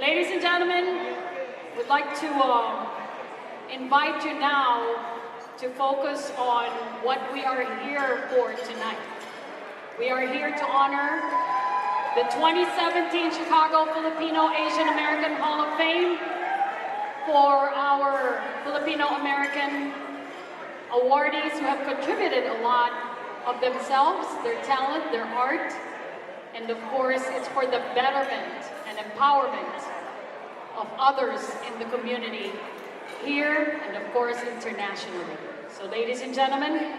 Ladies and gentlemen, we'd like to invite you now to focus on what we are here for tonight. We are here to honor the 2017 Chicago Filipino Asian American Hall of Fame for our Filipino American awardees who have contributed a lot of themselves, their talent, their art, and of course, it's for the betterment and empowerment of others in the community here and of course internationally. So ladies and gentlemen,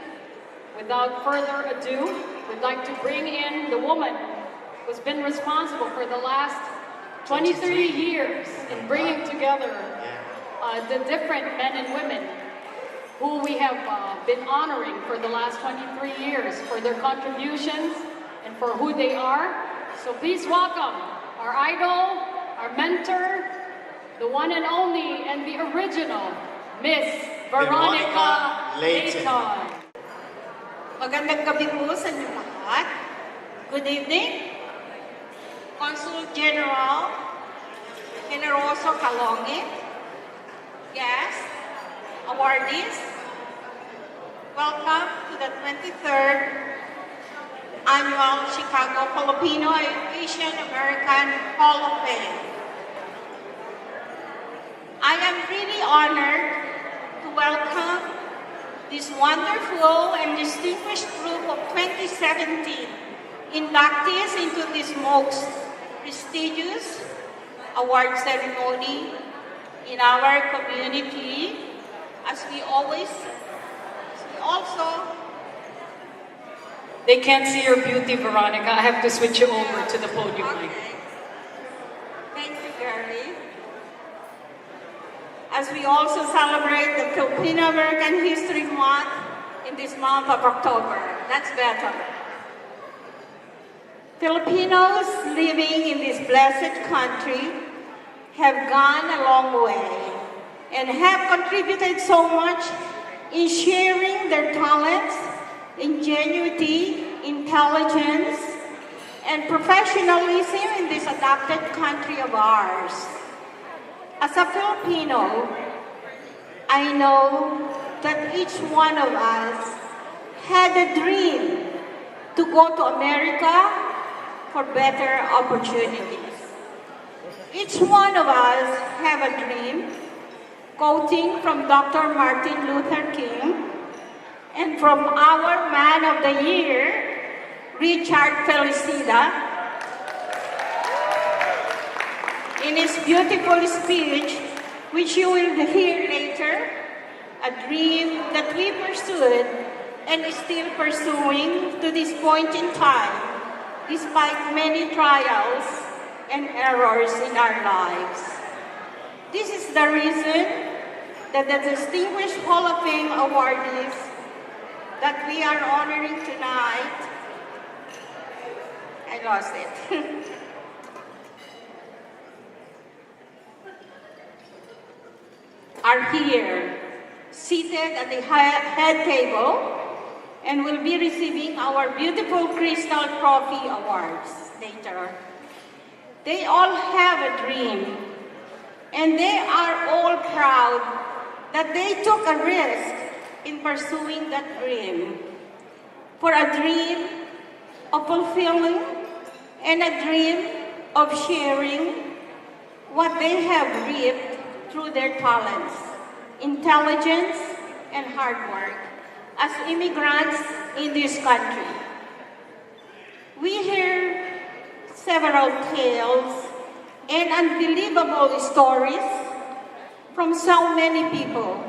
without further ado, we'd like to bring in the woman who's been responsible for the last 23 years in bringing together the different men and women who we have been honoring for the last 23 years for their contributions and for who they are. So please welcome our idol, our mentor, the one and only and the original Miss Veronica Leighton. Magandang gabi po sa inyo lahat. Good evening. Consul Generoso Calonge, guests, awardees, welcome to the 23rd Annual Chicago Filipino Asian American Hall of Fame. I am really honored to welcome this wonderful and distinguished group of 2017 inductees into this most prestigious award ceremony in our community, as we also They can't see your beauty, Veronica. I have to switch you over to the podium. Okay. Thank you, Gary. As we also celebrate the Filipino American History Month in this month of October. That's better. Filipinos living in this blessed country have gone a long way and have contributed so much in sharing their talents, ingenuity, intelligence, and professionalism in this adopted country of ours. As a Filipino, I know that each one of us had a dream to go to America for better opportunities. Each one of us have a dream, quoting from Dr. Martin Luther King, and from our Man of the Year, Richard Felicita, in his beautiful speech, which you will hear later, a dream that we pursued and is still pursuing to this point in time, despite many trials and errors in our lives. This is the reason that the distinguished Hall of Fame awardees that we are honoring tonight, I lost it, are here, seated at the head table, and will be receiving our beautiful Crystal Trophy Awards later. They all have a dream, and they are all proud that they took a risk in pursuing that dream, for a dream of fulfilling and a dream of sharing what they have reaped through their talents, intelligence, and hard work as immigrants in this country. We hear several tales and unbelievable stories from so many people,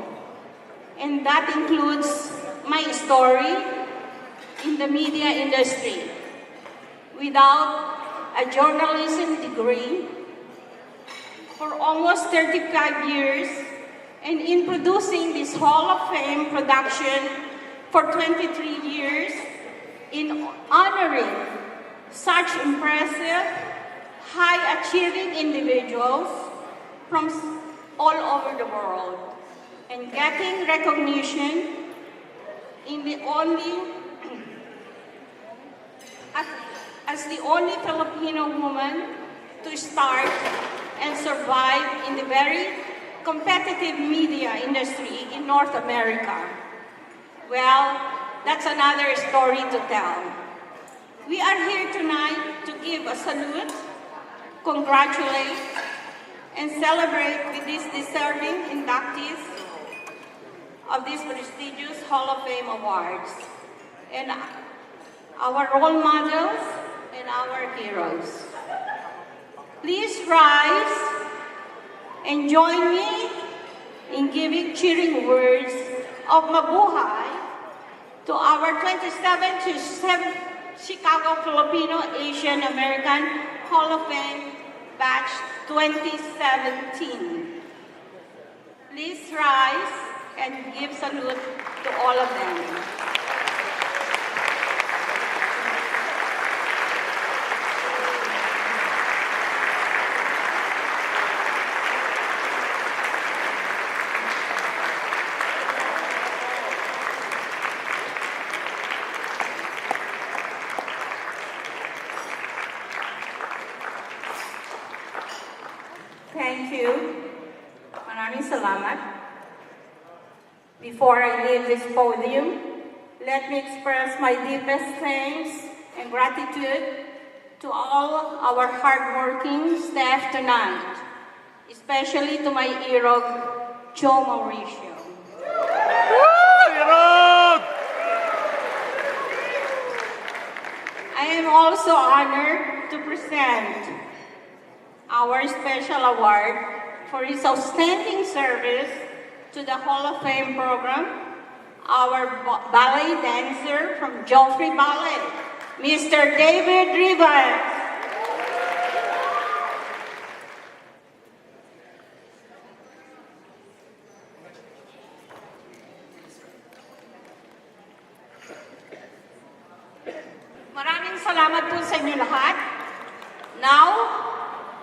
and that includes my story in the media industry. Without a journalism degree, for almost 35 years, and in producing this Hall of Fame production for 23 years, in honoring such impressive, high-achieving individuals from all over the world, and getting recognition in the only, as the only Filipino woman to start and survive in the very competitive media industry in North America? Well, that's another story to tell. We are here tonight to give a salute, congratulate, and celebrate with these deserving inductees of these prestigious Hall of Fame awards, and our role models and our heroes. Please rise and join me in giving cheering words of mabuhay to our 27th Chicago Filipino American Hall of Fame Batch 2017. Please rise and give salute to all of them. Thank you. Maraming salamat. Before I leave this podium, let me express my deepest thanks and gratitude to all our hardworking staff tonight, especially to my Irog, Joe Mauricio. I am also honored to present our special award for his outstanding service to the Hall of Fame program, our ballet dancer from Joffrey Ballet, Mr. David Rivas. Maraming salamat po sa inyo lahat. Now,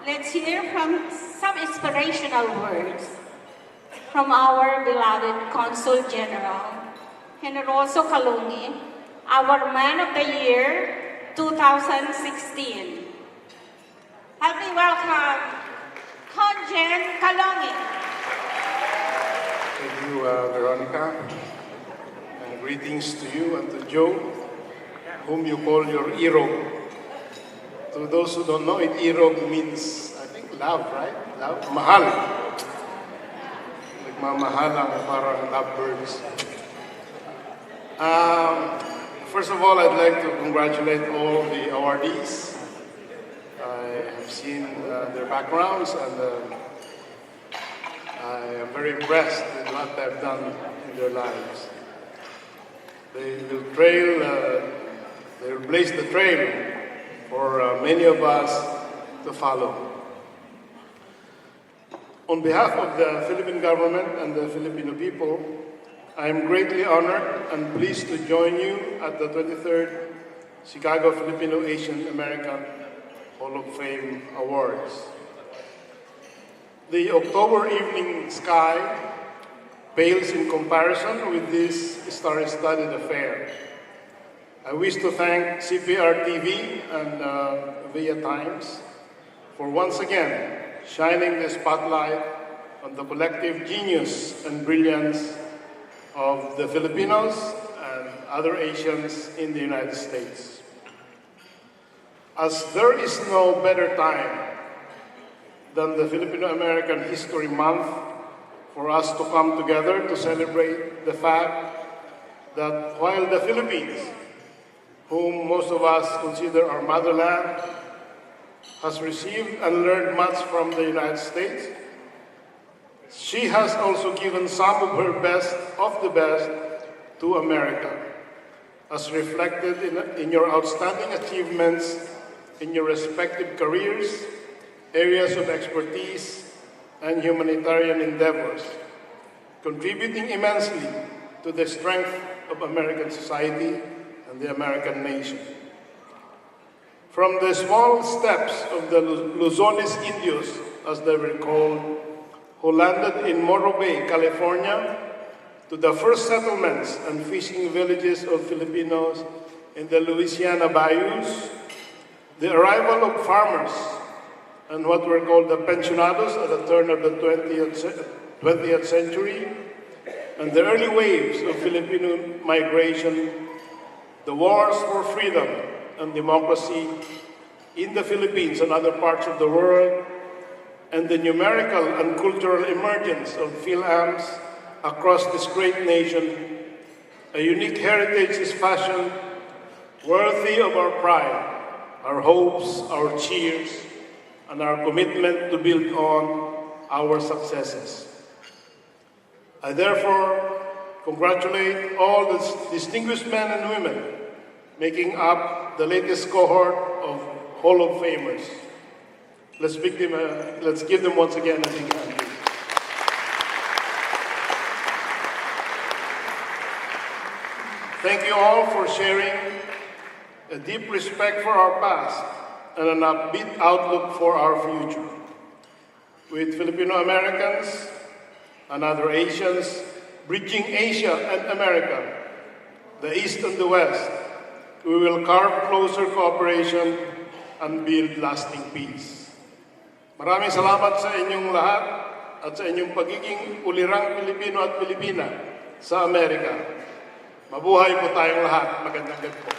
let's hear from some inspirational words from our beloved Consul General, Generoso Calonge, our Man of the Year 2016. Help me welcome Consul Calonge. Thank you, Veronica. And greetings to you and to Joe, whom you call your Irog. To those who don't know it, Irog means, I think, love, right? Love? Mahal. Nagmamahalang parang lovebirds. First of all, I'd like to congratulate all the awardees. I have seen their backgrounds and I am very impressed with what they've done in their lives. They will blaze the trail for many of us to follow. On behalf of the Philippine government and the Filipino people, I am greatly honored and pleased to join you at the 23rd Chicago Filipino American Hall of Fame Awards. The October evening sky pales in comparison with this star-studded affair. I wish to thank CPRTV and Via Times for once again shining the spotlight on the collective genius and brilliance of the Filipinos and other Asians in the United States. As there is no better time than the Filipino American History Month for us to come together to celebrate the fact that while the Philippines, whom most of us consider our motherland, has received and learned much from the United States, she has also given some of her best of the best to America, as reflected in your outstanding achievements in your respective careers, areas of expertise, and humanitarian endeavors, contributing immensely to the strength of American society and the American nation. From the small steps of the Luzones Indios, as they were called, who landed in Morro Bay, California, to the first settlements and fishing villages of Filipinos in the Louisiana bayous, the arrival of farmers and what were called the pensionados at the turn of the 20th century, and the early waves of Filipino migration, the wars for freedom and democracy in the Philippines and other parts of the world, and the numerical and cultural emergence of PhilAms across this great nation, a unique heritage is fashioned worthy of our pride, our hopes, our cheers, and our commitment to build on our successes. I therefore congratulate all the distinguished men and women making up the latest cohort of Hall of Famers. Let's give them once again a big hand. Thank you all for sharing a deep respect for our past and an upbeat outlook for our future. With Filipino Americans and other Asians bridging Asia and America, the East and the West, we will carve closer cooperation and build lasting peace. Maraming salamat sa inyong lahat at sa inyong pagiging ulirang Pilipino at Pilipina sa Amerika. Mabuhay po tayong lahat. Magandang gabi po.